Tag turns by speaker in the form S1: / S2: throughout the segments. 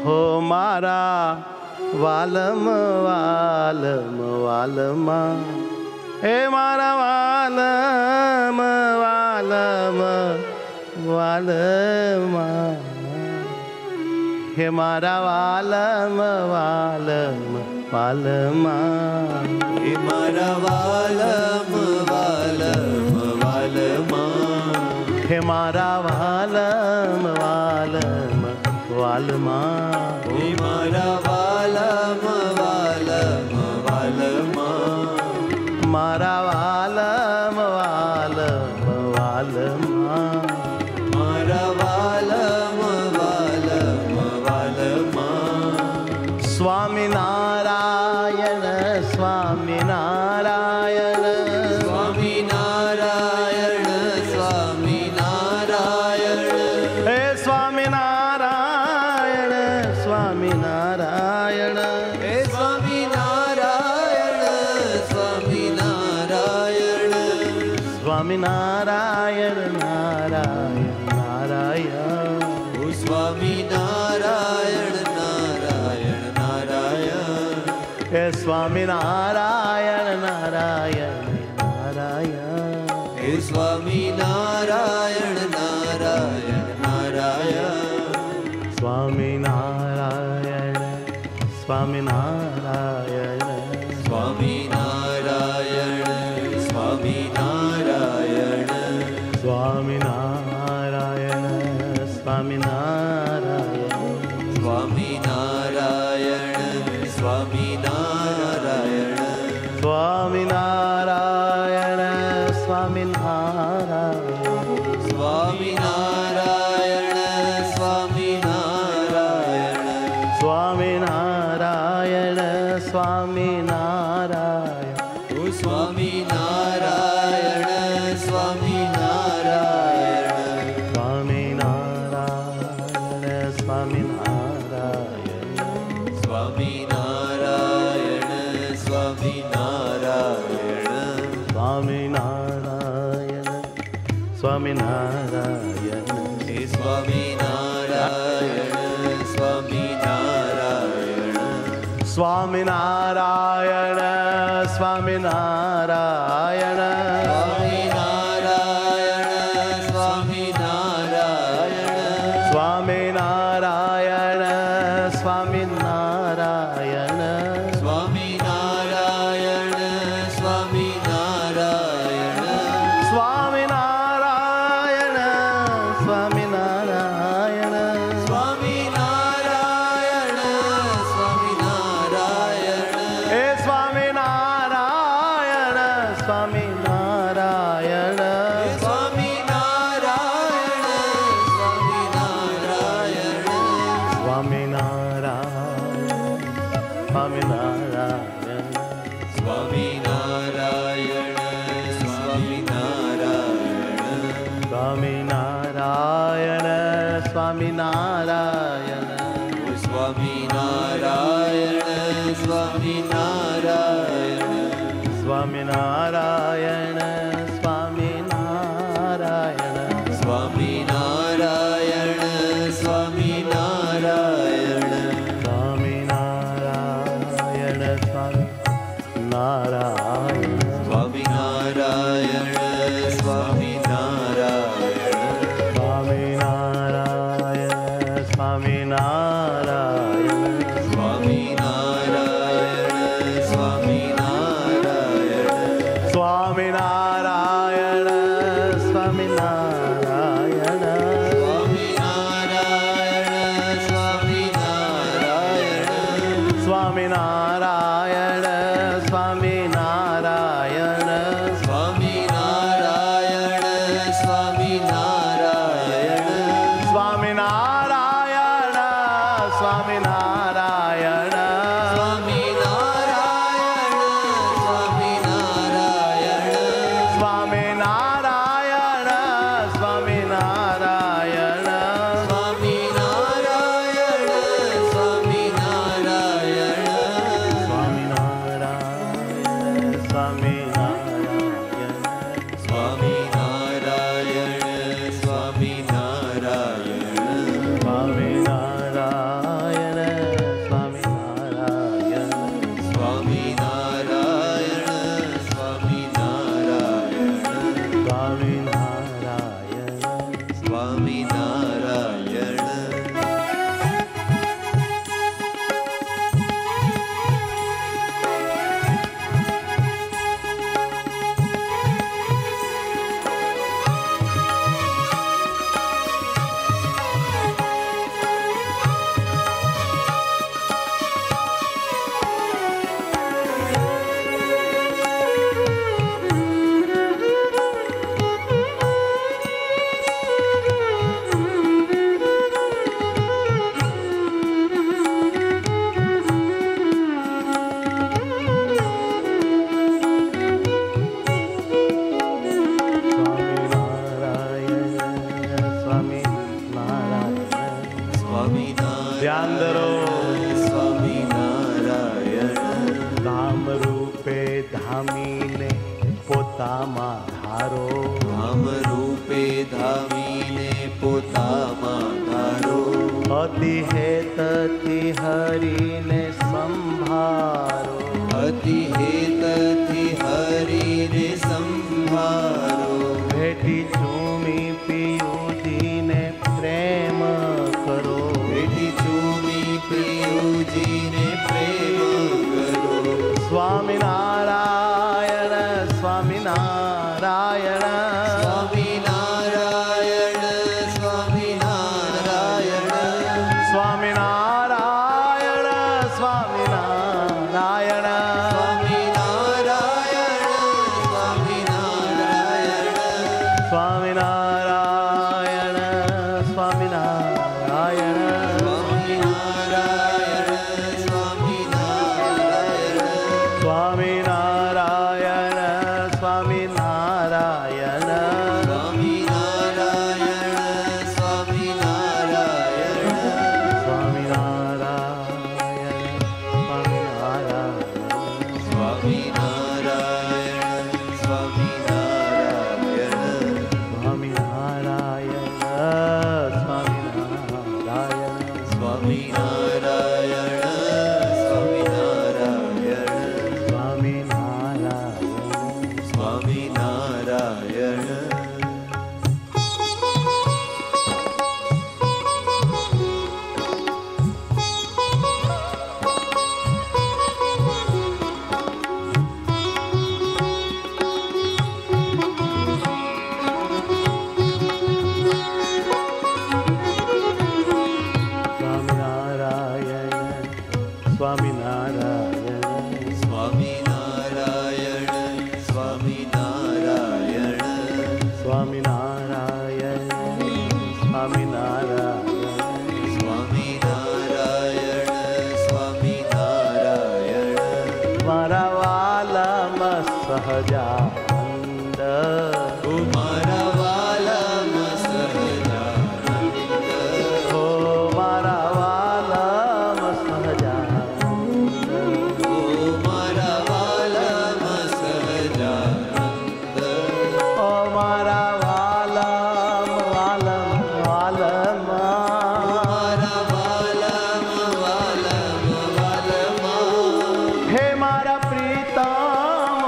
S1: હો મારા વાલમ વાલમ વાલમાં, હે મારા વાલમ વાલમ વાલમાં, હે મારા વાલમ વાલમ વાલમાં,
S2: હે મારા વાલમ વાલમ વાલમાં,
S1: હે મારા વાલમ વાલમ વાલમાં,
S2: હે મારા વાલમ વાલમ વાલમાં,
S1: મારા વાલમ વાલમ વાલમાં,
S2: મારા વાલમ વાલમ વાલમાં.
S1: સ્વામિનારાયણ સ્વામિનારાયણ
S2: સ્વામિનારાયણ સ્વામિનારાયણ,
S1: હે સ્વામિનારાયણ સ્વામિનારાયણ,
S2: હે સ્વામિનારાયણ સ્વામિનારાયણ,
S1: સ્વામિનારાયણ નારાયણ નારાયણ,
S2: ઓ સ્વામિનારાયણ નારાયણ નારાયણ,
S1: હે સ્વામિનારાયણ નારાયણ નારાયણ,
S2: હે સ્વામિનારાયણ નારાયણ નારાયણ,
S1: સ્વામિનારાયણ સ્વામિનારાયણ,
S2: સ્વામિનારાયણ સ્વામિનારાયણ,
S1: સ્વામિનારાયણ સ્વામિનારાયણ,
S2: સ્વામિનારાયણ સ્વામિનારાયણ,
S1: સ્વામિનારાયણ સ્વામિનારાયણ,
S2: સ્વામિનારાયણ સ્વામિનારાયણ,
S1: સ્વામિનારાયણ સ્વામિનારાયણ,
S2: ઓ સ્વામિનારાયણ સ્વામિનારાયણ,
S1: સ્વામિનારાયણ સ્વામિનારાયણ,
S2: સ્વામિનારાયણ સ્વામિનારાયણ,
S1: સ્વામિનારાયણ સ્વામિનારાયણ,
S2: હે સ્વામિનારાયણ સ્વામિનારાયણ,
S1: સ્વામિનારાયણ સ્વામિનારાયણ,
S2: સ્વામિનારાયણ સ્વામિનારાયણ,
S1: સ્વામિનારાયણ સ્વામિનારાયણ,
S2: સ્વામિનારાયણ સ્વામિનારાયણ,
S1: સ્વામિનારાયણ સ્વામિનારાયણ,
S2: સ્વામિનારાયણ સ્વામિનારાયણ,
S1: હે સ્વામિનારાયણ સ્વામિનારાયણ,
S2: સ્વામિનારાયણ સ્વામિનારાયણ,
S1: સ્વામિનારાયણ સ્વામિનારાયણ,
S2: સ્વામિનારાયણ સ્વામિનારાયણ,
S1: સ્વામિનારાયણ સ્વામિનારાયણ,
S2: સ્વામિનારાયણ સ્વામિનારાયણ,
S1: સ્વામિનારાયણ સ્વામિનારાયણ,
S2: સ્વામિનારાયણ
S1: સ્વામિનારાયણ
S2: સ્વામિનારાયણ,
S1: સ્વામિનારાયણ,
S2: સ્વામિનારાયણ,
S1: સ્વામિનારાયણ સ્વામિનારાયણ,
S2: સ્વામિનારાયણ સ્વામિનારાયણ,
S1: સ્વામિનારાયણ સ્વામિનારાયણ,
S2: સ્વામિનારાયણ સ્વામિનારાયણ,
S1: સ્વામિનારાયણ સ્વામિનારાયણ,
S2: સ્વામિનારાયણ
S1: સ્વામિનારાયણ
S2: સ્વામિનારાયણ સ્વામિનારાયણ,
S1: સ્વામિનારાયણ
S2: આંધળો
S1: સ્વામિનારાયણ
S2: ધામ રૂપે ધામીને પોતામાં ધારો
S1: ધામ રૂપે ધામીને પોતામાં ધારો
S2: અતિ હેતથી હરીને સંભારો
S1: અતિ હેતથી હરીને સંભારો
S2: ભેટી ચૂમી પિયુજીને પ્રેમ કરો
S1: ભેટી ચૂમી પ્રિયુજીને પ્રેમ કરો
S2: સ્વામિનારાયણ સ્વામિનારાયણ
S1: સ્વામિનારાયણ સ્વામિનારાયણ
S2: સ્વામિનારાયણ સ્વામિનારાયણ
S1: સ્વામિનારાયણ સ્વામિનારાયણ
S2: સ્વામિનારાયણ સ્વામિનારાયણ સ્વામિનારાયણ સ્વામિનારાયણ સહજાનંદ
S1: મારા વાલમ સહજાનંદ
S2: હો મારા વાલમ સહજાનંદ
S1: ઓ મારા વાલમ સહજાનંદ
S2: ઓ મારા વાલમ વાલમ વાલમ
S1: મારા વાલમ વાલમ વાલમ
S2: હે મારા પ્રીતમ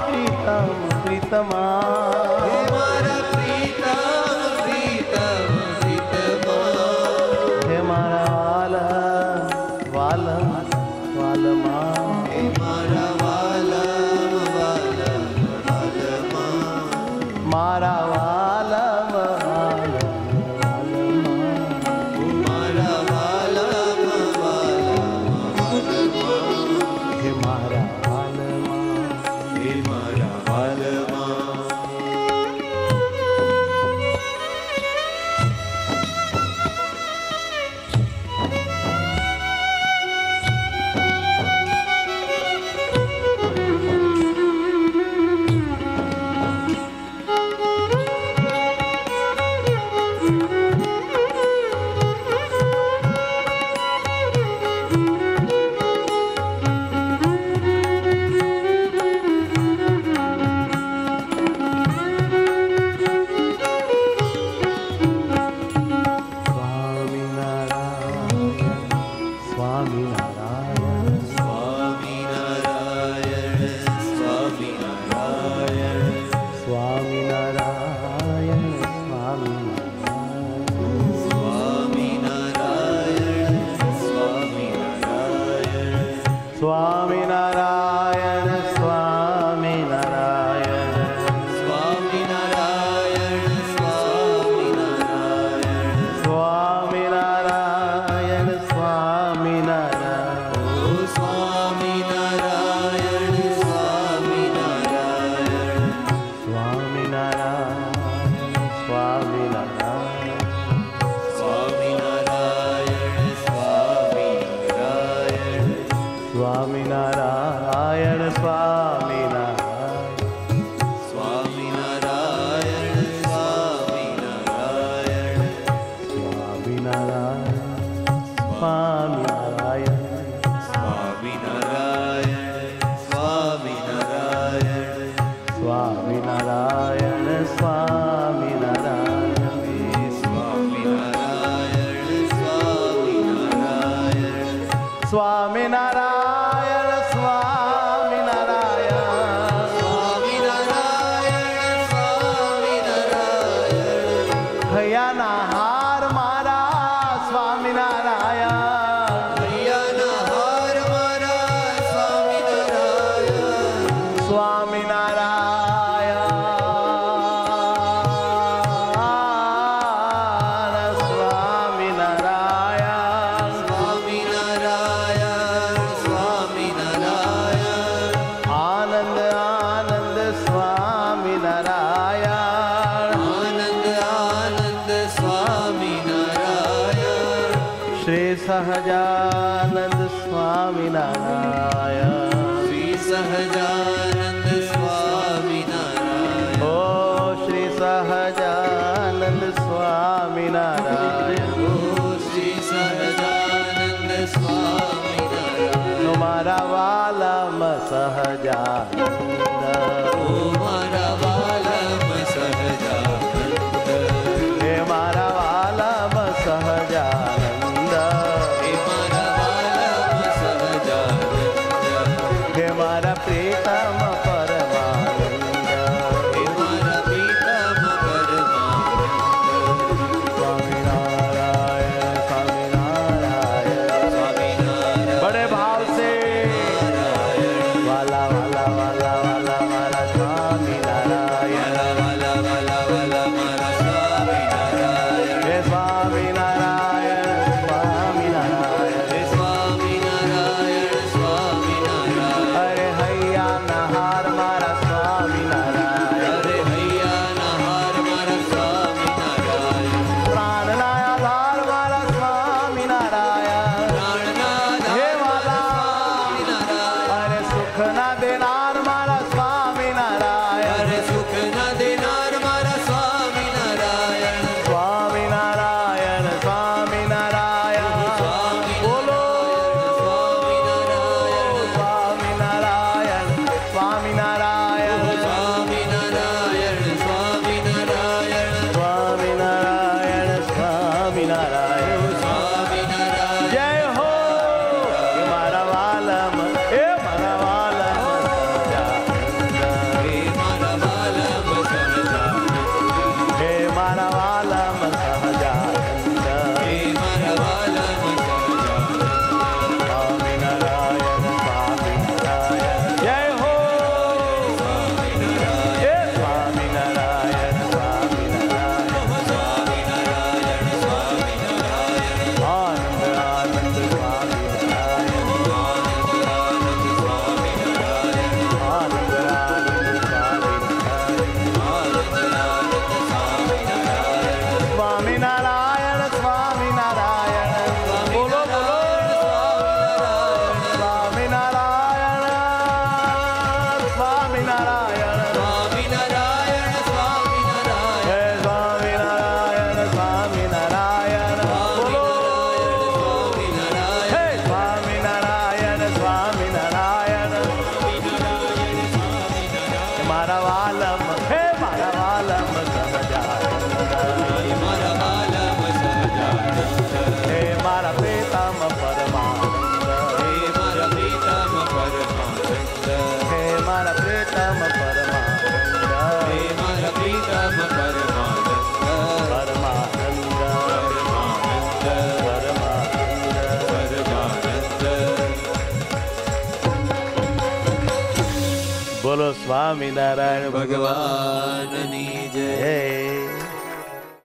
S2: પ્રીતમ પ્રીતમા
S1: હે મારા પ્રીતમ પ્રીતમ પ્રીતમા
S2: હે મારા વાલમ વાલમા
S1: હે મારા વાલમ વાલમ વાલમા
S2: મારા વાલમ વાલમ
S1: મારા વાલમ વાલમ વાલમા
S2: હે મારા વાલમા
S1: હે મારા વાલમા
S2: સ્વામિનારાયણ
S1: સ્વામિનારાયણ સ્વામિનારાયણ
S2: સ્વામિનારાયણ સ્વામિનારાયણ
S1: સ્વામિનારાયણ સ્વામિનારાયણ
S2: સ્વામિનારાયણ સ્વામિનારાયણ
S1: સ્વામિનારાયણ સ્વામિનારાયણ
S2: સ્વામિનારાયણ સ્વામિનારાયણ
S1: ઓ સ્વામિનારાયણ સ્વામિનારાયણ
S2: સ્વામિનારાયણ સ્વામિનારાયણ
S1: સ્વામિનારાયણ સ્વામિનારાયણ
S2: સ્વામિનારાયણ સ્વામિનારાયણ
S1: સ્વામિનારાયણ સ્વામિનારાયણ
S2: સ્વામિનારાયણ સ્વામિનારાયણ
S1: સ્વામિનારાયણ સ્વામિનારાયણ
S2: સ્વામિનારાયણ સ્વામિનારાયણ
S1: સ્વામિનારાયણ સ્વામિનારાયણ
S2: સ્વામિનારાયણ સ્વામિનારાયણ
S1: સ્વામિનારાયણ
S2: હૈયાના હાર મારા સ્વામિનારાયણ
S1: હૈયાના હાર મારા સ્વામિનારાયણ
S2: સ્વામિનારાયણ
S1: સ્વામિનારાયણ સ્વામિનારાયણ
S2: આનંદ આનંદ સ્વામિનારાયણ
S1: આનંદ આનંદ સ્વામિનારાયણ
S2: શ્રી સહજાનંદ સ્વામિનારાયણ
S1: શ્રી સહજાનંદ સ્વામિનારાયણ
S2: ઓ શ્રી સહજાનંદ સ્વામિનારાયણ
S1: ઓ શ્રી સહજાનંદ સ્વામિનારાયણ
S2: મારા વાલમ સહજાનંદ
S1: ઓ મારા વાલમ સહજાનંદ
S2: હે મારા વાલમ સહજાનંદ
S1: હે મારા વાલમ સહજાનંદ
S2: હે મારા પ્રીતમ પરમાનંદ
S1: હે મારા પ્રીતમ પરમાનંદ
S2: સ્વામિનારાયણ સ્વામિનારાયણ
S1: સ્વામિનારાયણ
S2: बड़े भाव से वाला वाला वाला वाला वाला स्वामिनारायण
S1: વાલા વાલા વાલા મારા સ્વામિનારાયણ
S2: हे स्वामिनारायण स्वामिनारायण
S1: હે સ્વામિનારાયણ સ્વામિનારાયણ
S2: अरे हैया नहार मारा स्वामिनारायण
S1: અરે હૈયાના હાર મારા સ્વામિનારાયણ
S2: प्राणना आधार मारा स्वामिनारायण
S1: પ્રાણના
S2: હે
S1: ધાર
S2: વાલા
S1: સ્વામિનારાયણ
S2: अरे सुख ना देनार मारा स्वामिनारायण
S1: અરે સુખ ના દેનાર મારા સ્વામિનારાયણ
S2: स्वामिनारायण स्वामिनारायण बोलो
S1: સ્વામિનારાયણ
S2: स्वामिनारायण स्वामिनारायण
S1: સ્વામિનારાયણ સ્વામિનારાયણ
S2: स्वामिनारायण स्वामिनारायण
S1: સ્વામિનારાયણ
S2: जय हो हे मारा वालम हे मारा वालम
S1: હે મારા વાલમ સહજાનંદ
S2: हे मारा वालम सहजानंद
S1: હે મારા વાલમ સહજાનંદ
S2: स्वामिनारायण स्वामिनारायण जय हो हे स्वामिनारायण स्वामिनारायण
S1: સ્વામિનારાયણ સ્વામિનારાયણ
S2: आनंद आनंद स्वामिनारायण
S1: આનંદ સ્વામિનારાયણ
S2: आनंद आनंद स्वामिनारायण स्वामिनारायण स्वामिनारायण बोलो बोलो स्वामिनारायण स्वामिनारायण
S1: સ્વામિનારાયણ સ્વામિનારાયણ
S2: हे स्वामिनारायण स्वामिनारायण बोलो
S1: સ્વામિનારાયણ
S2: हे स्वामिनारायण स्वामिनारायण मारा वालम हे मारा वालम सहजानंद
S1: મારા વાલમ સહજાનંદ
S2: हे मारा प्रीतम परमानंद
S1: હે મારા પ્રીતમ પરમાનંદ
S2: हे मारा प्रीतम परमानंद
S1: હે મારા પ્રીતમ પરમાનંદ
S2: परमानंद
S1: પરમાનંદ
S2: परमानंद
S1: પરમાનંદ
S2: बोलो स्वामिनारायण
S1: ભગવાનની જય
S2: जय